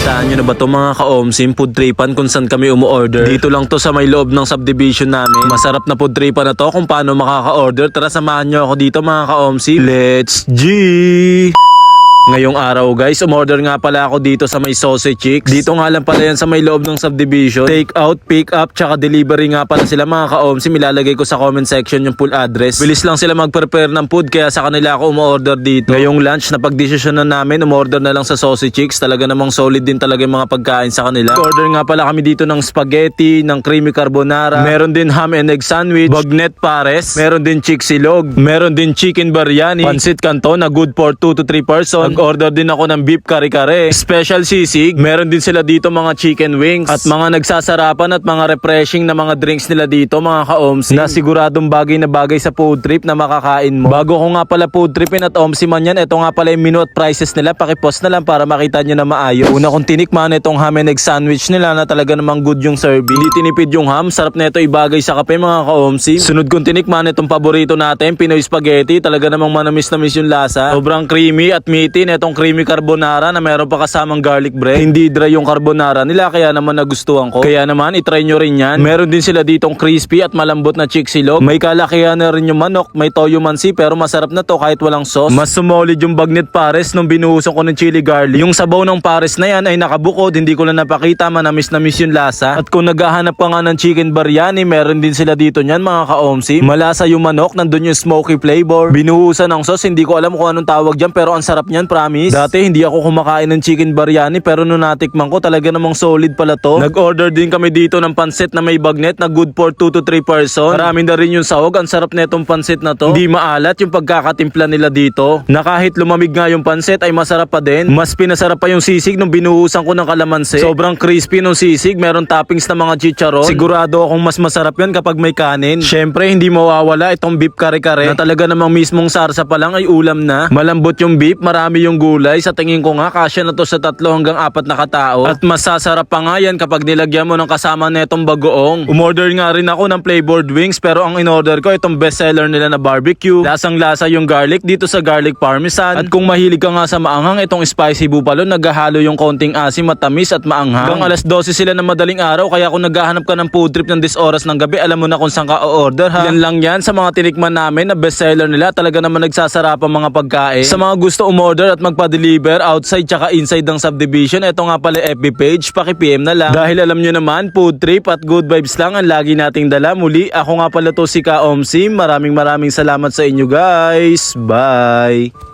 Naasahan nyo na ba to mga ka-omsim? Food tripan kung saan kami umu-order. Dito lang to sa may loob ng subdivision namin. Masarap na food tripan na to kung paano makaka-order. Tara samahan nyo ako dito mga ka-omsim. Let's G! Ngayong araw guys, umorder nga pala ako dito sa may Sausage Chicks. Dito nga lang pala yan sa may loob ng subdivision. Take out, pick up, tsaka delivery nga pala sila mga ka-omsim. Ilalagay ko sa comment section yung full address. Bilis lang sila mag-prepare ng food kaya sa kanila ako umorder dito. Ngayong lunch na pagdesisyon na namin, umorder na lang sa Sausage Chicks. Talaga namang solid din talaga yung mga pagkain sa kanila. Order nga pala kami dito ng spaghetti, ng creamy carbonara. Meron din ham and egg sandwich, bagnet pares. Meron din chicsilog. Meron din chicken biryani, pancit canton na good for 2 to 3 person. Order din ako ng beef kare-kare, special sisig. Meron din sila dito mga chicken wings at mga nagsasarapan at mga refreshing na mga drinks nila dito mga ka-omsim na siguradong bagay na bagay sa food trip na makakain mo. Bago ko nga pala food tripin at omsiman yan, ito nga pala yung menu at prices nila. Pakipost na lang para makita nyo na maayos. Una kong tinikman itong ham and egg sandwich nila na talaga namang good yung serving. Hindi tinipid yung ham, sarap na ito ibagay sa kape mga ka-omsim. Sunod kong tinikman itong paborito natin, Pinoy spaghetti. Talaga namang manamis-namis yung lasa. Sobrang creamy at meaty itong creamy carbonara na meron pa kasamang garlic bread. Hindi dry yung carbonara nila kaya naman nagustuhan ko. Kaya naman itry nyo rin yan. Meron din sila ditong crispy at malambot na chicsilog. May kalakihan na rin yung manok, may toyo mansi pero masarap na to kahit walang sauce. Mas sumolid yung bagnet pares nung binuhusan ko ng chili garlic. Yung sabaw ng pares na yan ay nakabukod, hindi ko na napakita, manamis-namis yung lasa. At kung naghahanap ka nga ng chicken biryani, meron din sila dito niyan mga ka-omsim. Malasa yung manok, nandun yung smoky flavor. Binuhusan ng sauce, hindi ko alam kung anong tawag dyan pero ang sarap niyan, promise. Dati hindi ako kumakain ng chicken biryani pero nung natikman ko talaga namang solid pala to. Nag-order din kami dito ng pansit na may bagnet na good for 2 to 3 person. Marami na rin yung sahog. Ang sarap na itong pansit na to. Hindi maalat yung pagkakatimpla nila dito. Na kahit lumamig nga yung pansit ay masarap pa din. Mas pinasarap pa yung sisig nung binuhusan ko ng kalamansi. Sobrang crispy nung sisig. Meron toppings na mga chicharon. Sigurado akong mas masarap yan kapag may kanin. Syempre hindi mawawala itong beef kare-kare na talaga namang mismong sarsa pa lang ay ulam na. Malambot yung beef, marami yung gulay. Sa tingin ko nga kasya na to sa 3 hanggang 4 na katao. At masasarap pa nga yan kapag nilagyan mo ng kasama netong bagoong. Umorder nga rin ako ng flavored wings pero ang inorder ko itong bestseller nila na barbecue. Lasang lasa yung garlic dito sa garlic parmesan. At kung mahilig ka nga sa maanghang, itong spicy buffalo naghahalo yung konting asim, matamis at maanghang. Hanggang alas 12 sila ng madaling araw kaya kung naghahanap ka ng food trip ng 10 oras ng gabi, alam mo na kung saan ka o-order ha. Yan lang yan sa mga tinikman namin na bestseller nila. Talaga naman nagsasarap ang mga pagkain. Sa mga gusto umorder at magpa-deliver outside tsaka inside ng subdivision, ito nga pala FB page, paki-PM na lang. Dahil alam nyo naman, food trip at good vibes lang ang lagi nating dala. Muli, ako nga pala to si Ka-omsim. Maraming salamat sa inyo guys. Bye!